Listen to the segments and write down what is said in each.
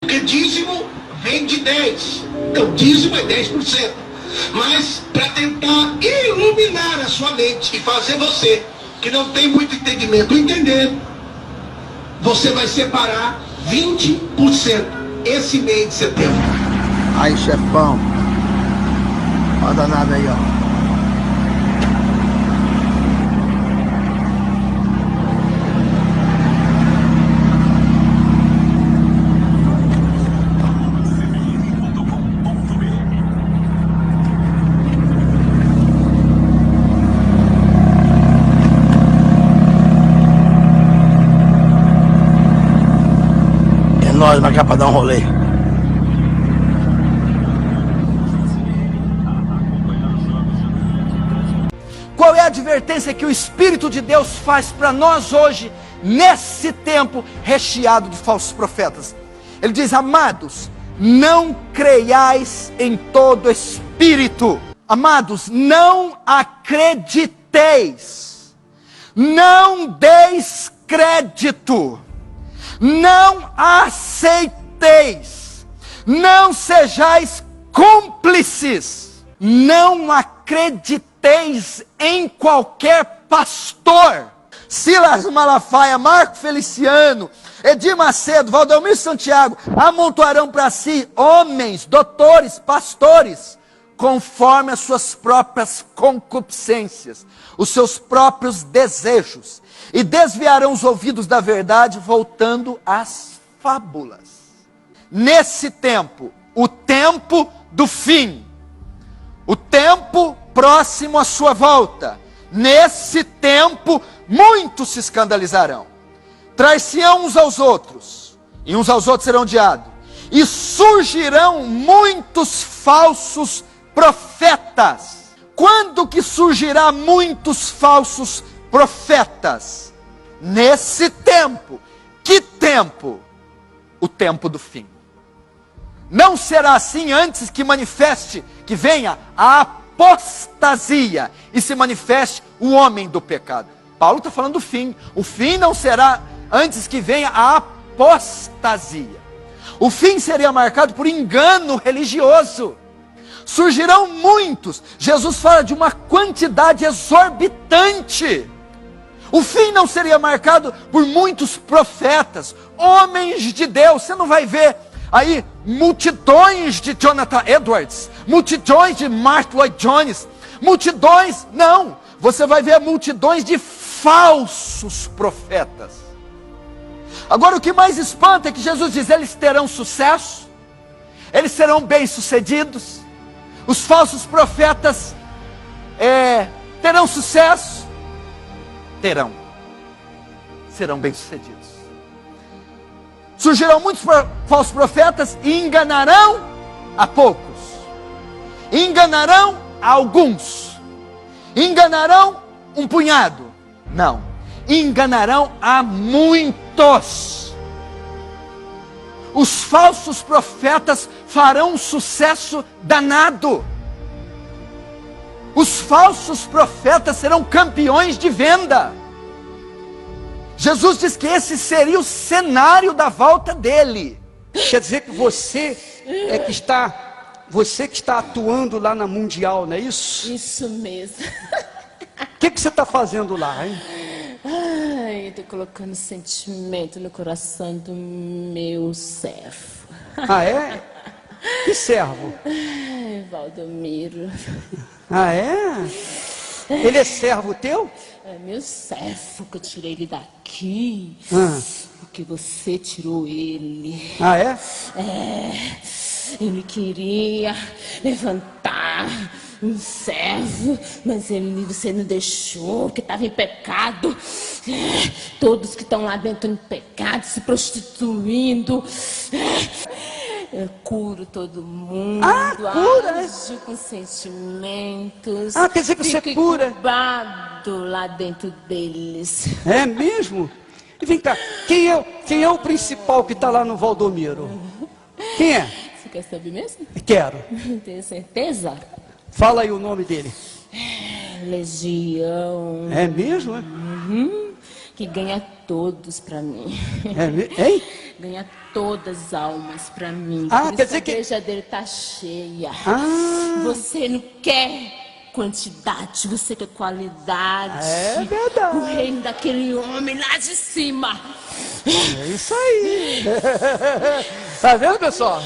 Porque dízimo vem de 10. Então, dízimo é 10%. Mas para tentar iluminar a sua mente e fazer você, que não tem muito entendimento, entender, você vai separar 20% esse mês de setembro. Aí, chefão. Olha a danada aí, ó. Nós vai cá pra dar um rolê. Qual é a advertência que o Espírito de Deus faz para nós hoje, nesse tempo recheado de falsos profetas? Ele diz: amados, não creiais em todo espírito. Amados, não acrediteis, não deis crédito, não aceiteis, não sejais cúmplices, não acrediteis em qualquer pastor. Silas Malafaia, Marco Feliciano, Edir Macedo, Valdomiro Santiago amontoarão para si homens, doutores, pastores, conforme as suas próprias concupiscências, os seus próprios desejos, e desviarão os ouvidos da verdade, voltando às fábulas. Nesse tempo, o tempo do fim, o tempo próximo à sua volta, nesse tempo, muitos se escandalizarão, trair-se-ão uns aos outros, e uns aos outros serão odiados, e surgirão muitos falsos profetas. Quando que surgirá muitos falsos profetas? Nesse tempo. Que tempo? O tempo do fim. Não será assim antes que manifeste, que venha a apostasia e se manifeste o homem do pecado. Paulo está falando do fim. O fim não será antes que venha a apostasia. O fim seria marcado por engano religioso. Surgirão muitos. Jesus fala de uma quantidade exorbitante. O fim não seria marcado por muitos profetas, homens de Deus. Você não vai ver aí multidões de Jonathan Edwards, multidões de Mark Lloyd Jones, multidões, não. Você vai ver multidões de falsos profetas. Agora o que mais espanta é que Jesus diz: eles terão sucesso, eles serão bem-sucedidos. Os falsos profetas terão sucesso? Terão. Serão bem-sucedidos. Surgirão muitos falsos profetas e enganarão a poucos. Enganarão a alguns. Enganarão um punhado. Não. Enganarão a muitos. Os falsos profetas farão um sucesso danado. Os falsos profetas serão campeões de venda. Jesus diz que esse seria o cenário da volta dele. Quer dizer que você que está atuando lá na Mundial, não é isso? Isso mesmo. O que você está fazendo lá, hein? Ai, eu tô colocando sentimento no coração do meu servo. Ah, é? Que servo? Ai, Valdomiro. Ah, é? Ele é servo teu? É meu servo, que eu tirei ele daqui. Ah. Porque você tirou ele. Ah, é? Ele queria levantar um servo, mas você não deixou, que estava em pecado. Todos que estão lá dentro em pecado, se prostituindo. Eu curo todo mundo. Ah, cura? Ajo com sentimentos. Ah, quer dizer que você cura? Incubado lá dentro deles. É mesmo? E vem cá, quem é o principal que está lá no Valdomiro? Quem é? Você quer saber mesmo? Quero. Tem certeza? Fala aí o nome dele. Legião. É mesmo? É? que ganha todos pra mim. Hein? Ganha todas as almas pra mim. Ah, Por isso quer dizer a que- igreja dele tá cheia. Ah, Você não quer quantidade, você quer qualidade. É verdade. O reino daquele homem lá de cima. é isso aí. Tá vendo, pessoal?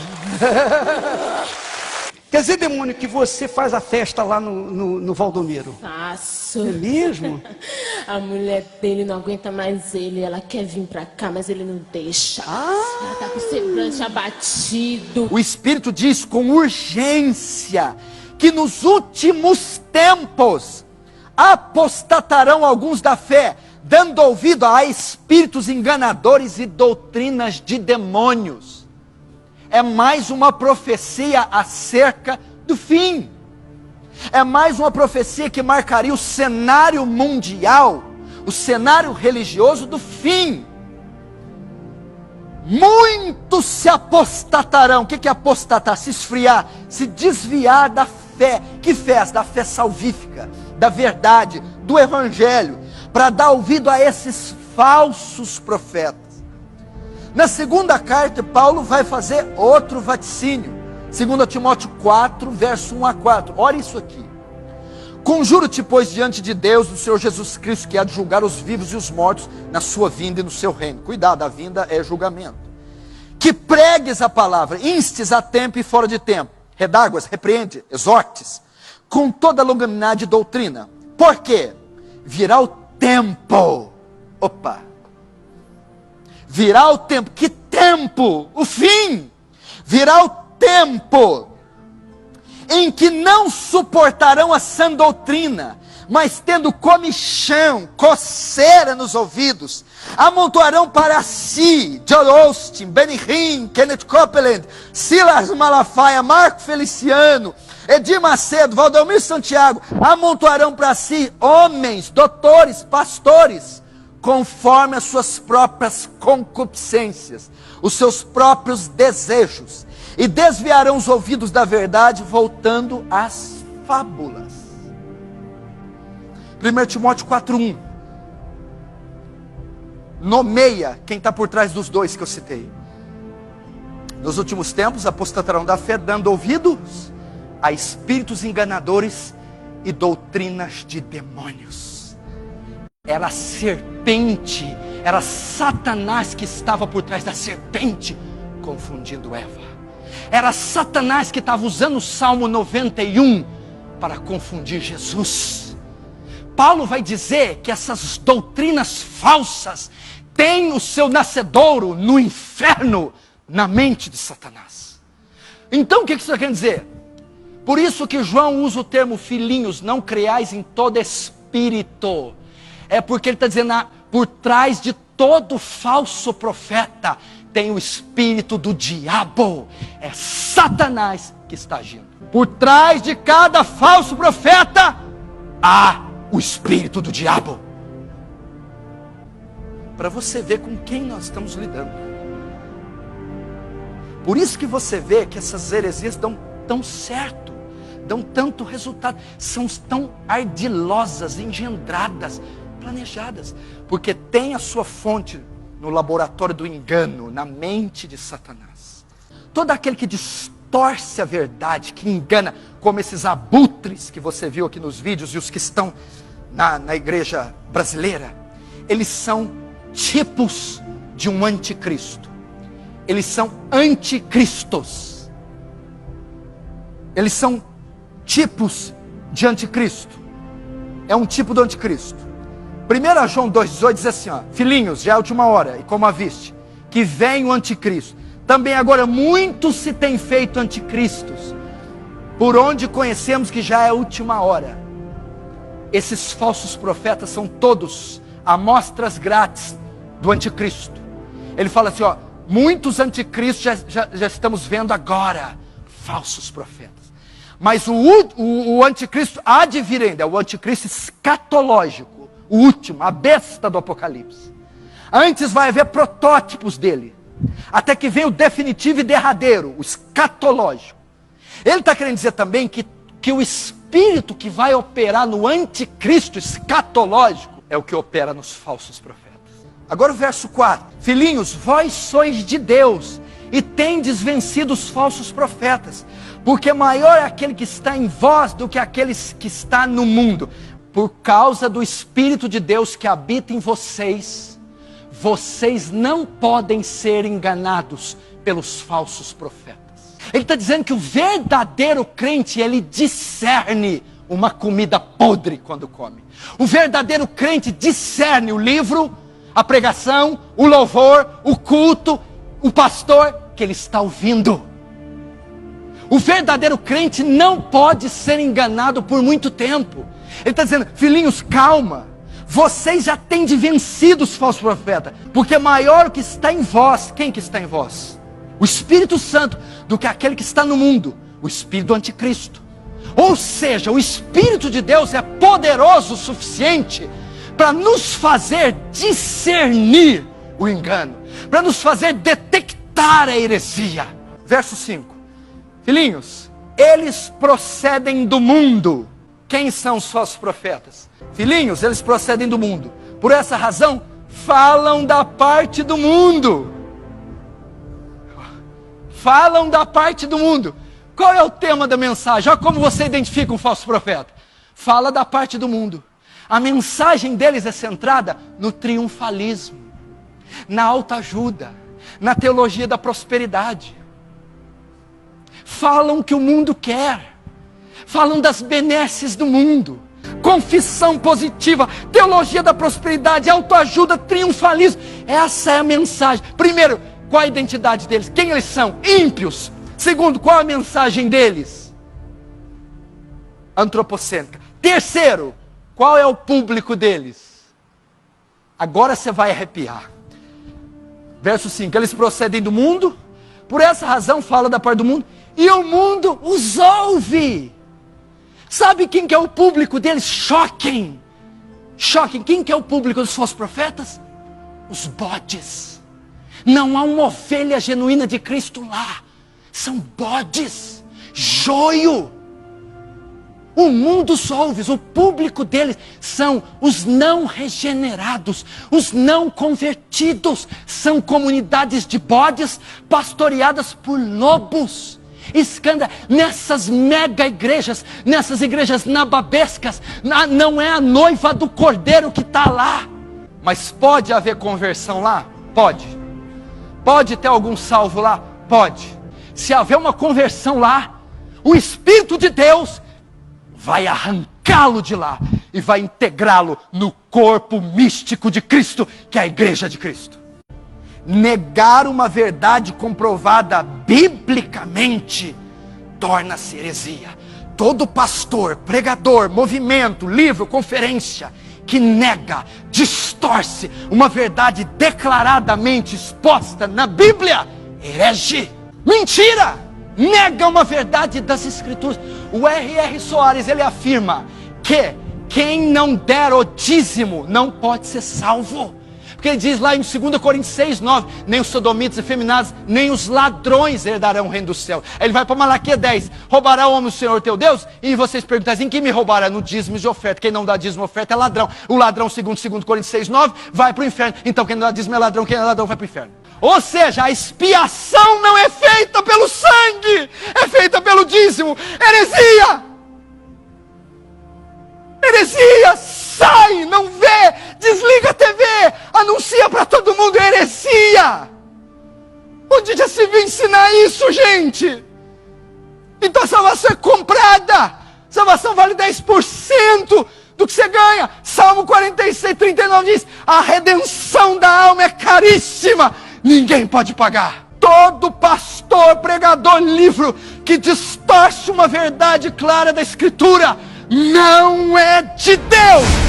Quer dizer, demônio, que você faz a festa lá no Valdomiro? Faço. É mesmo? A mulher dele não aguenta mais ele. Ela quer vir pra cá, mas ele não deixa. Ela tá com o semblante abatido. O Espírito diz com urgência que nos últimos tempos apostatarão alguns da fé, dando ouvido a espíritos enganadores e doutrinas de demônios. É mais uma profecia acerca do fim. É mais uma profecia que marcaria o cenário mundial, o cenário religioso do fim. Muitos se apostatarão. O que é apostatar? Se esfriar, se desviar da fé. Que fé? Da fé salvífica, da verdade, do evangelho, para dar ouvido a esses falsos profetas. Na segunda carta, Paulo vai fazer outro vaticínio. 2 Timóteo 4, verso 1 a 4. Olha isso aqui. Conjuro-te, pois, diante de Deus, do Senhor Jesus Cristo, que há de julgar os vivos e os mortos na sua vinda e no seu reino. Cuidado, a vinda é julgamento. Que pregues a palavra, instes a tempo e fora de tempo. Redáguas, repreende, exortes, com toda a longanimidade e doutrina. Por quê? Virá o tempo. Virá o tempo. Que tempo? O fim. Virá o tempo em que não suportarão a sã doutrina, mas tendo comichão, coceira nos ouvidos, amontoarão para si Joel Austin, Benny Hinn, Kenneth Copeland, Silas Malafaia, Marco Feliciano, Edir Macedo, Valdomiro Santiago, amontoarão para si homens, doutores, pastores, conforme as suas próprias concupiscências, os seus próprios desejos, e desviarão os ouvidos da verdade, voltando às fábulas. 1 Timóteo 4:1 nomeia quem está por trás dos dois que eu citei. Nos últimos tempos apostatarão da fé, dando ouvidos a espíritos enganadores e doutrinas de demônios. Era a serpente, era Satanás que estava por trás da serpente, confundindo Eva. Era Satanás que estava usando o Salmo 91 para confundir Jesus. Paulo vai dizer que essas doutrinas falsas têm o seu nascedouro no inferno, na mente de Satanás. Então o que isso quer dizer? Por isso que João usa o termo filhinhos, não creais em todo espírito. É porque ele está dizendo, por trás de todo falso profeta, tem o espírito do diabo. É Satanás que está agindo. Por trás de cada falso profeta, há o espírito do diabo. Para você ver com quem nós estamos lidando. Por isso que você vê que essas heresias dão tão certo, dão tanto resultado, são tão ardilosas, engendradas, planejadas, porque tem a sua fonte no laboratório do engano, na mente de Satanás. Todo aquele que distorce a verdade, que engana, como esses abutres que você viu aqui nos vídeos e os que estão na igreja brasileira, eles são tipos de um anticristo. Eles são anticristos. Eles são tipos de anticristo. É um tipo do anticristo. 1 João 2,18 diz assim, ó, filhinhos, já é a última hora, e como a viste, que vem o anticristo. Também agora muitos se têm feito anticristos, por onde conhecemos que já é a última hora. Esses falsos profetas são todos amostras grátis do anticristo. Ele fala assim, ó, muitos anticristos já estamos vendo agora, falsos profetas. Mas o anticristo há de vir ainda, é o anticristo escatológico, o último, a besta do Apocalipse. Antes vai haver protótipos dele, até que vem o definitivo e derradeiro, o escatológico. Ele está querendo dizer também que o espírito que vai operar no anticristo escatológico é o que opera nos falsos profetas. Agora o verso 4. Filhinhos, vós sois de Deus e tendes vencido os falsos profetas, porque maior é aquele que está em vós do que aquele que está no mundo. Por causa do Espírito de Deus que habita em vocês, vocês não podem ser enganados pelos falsos profetas. Ele está dizendo que o verdadeiro crente, ele discerne uma comida podre quando come. O verdadeiro crente discerne o livro, a pregação, o louvor, o culto, o pastor que ele está ouvindo. O verdadeiro crente não pode ser enganado por muito tempo. Ele está dizendo, filhinhos, calma. Vocês já têm vencido os falsos profetas, porque maior o que está em vós. Quem que está em vós? O Espírito Santo, do que aquele que está no mundo, o Espírito do Anticristo. Ou seja, o Espírito de Deus é poderoso o suficiente para nos fazer discernir o engano, para nos fazer detectar a heresia. Verso 5. Filhinhos, eles procedem do mundo. Quem são os falsos profetas? Filhinhos, eles procedem do mundo. Por essa razão, falam da parte do mundo. Falam da parte do mundo. Qual é o tema da mensagem? Olha como você identifica um falso profeta. Fala da parte do mundo. A mensagem deles é centrada no triunfalismo, na autoajuda, na teologia da prosperidade. Falam o que o mundo quer. Falam das benesses do mundo. Confissão positiva, teologia da prosperidade, autoajuda, triunfalismo. Essa é a mensagem. Primeiro, qual a identidade deles? Quem eles são? Ímpios. Segundo, qual a mensagem deles? Antropocêntrica. Terceiro, qual é o público deles? Agora você vai arrepiar. Verso 5, eles procedem do mundo, por essa razão fala da parte do mundo, e o mundo os ouve. Sabe quem que é o público deles? Choquem. Quem que é o público dos falsos profetas? Os bodes. Não há uma ovelha genuína de Cristo lá. São bodes, joio. O mundo os ouve, o público deles são os não regenerados, os não convertidos. São comunidades de bodes pastoreadas por lobos. Nessas mega igrejas, nessas igrejas nababescas, não é a noiva do cordeiro que está lá. Mas pode haver conversão lá? Pode. Pode ter algum salvo lá? Pode. Se haver uma conversão lá, o Espírito de Deus vai arrancá-lo de lá e vai integrá-lo no corpo místico de Cristo, que é a igreja de Cristo. Negar uma verdade comprovada biblicamente torna-se heresia. Todo pastor, pregador, movimento, livro, conferência que nega, distorce uma verdade declaradamente exposta na Bíblia, herege. Mentira! Nega uma verdade das Escrituras. O R.R. Soares, ele afirma que quem não der o dízimo não pode ser salvo. Porque ele diz lá em 2 Coríntios 6:9, nem os sodomitas e efeminados, nem os ladrões herdarão o reino do céu. Aí ele vai para Malaquias 10, roubará o homem o Senhor teu Deus? E vocês perguntam assim, quem me roubará? No dízimo de oferta. Quem não dá dízimo de oferta é ladrão. O ladrão, segundo 2 Coríntios 6:9, vai para o inferno. Então quem não dá dízimo é ladrão, quem é ladrão vai para o inferno. Ou seja, a expiação não é feita pelo sangue, é feita pelo dízimo. Heresia! Heresia! Sai, não vê, desliga a TV, anuncia para todo mundo, heresia. Onde já se viu ensinar isso, gente? Então a salvação é comprada, salvação vale 10% do que você ganha. Salmo 46:39 diz, a redenção da alma é caríssima, ninguém pode pagar. Todo pastor, pregador, livro que distorce uma verdade clara da Escritura, não é de Deus.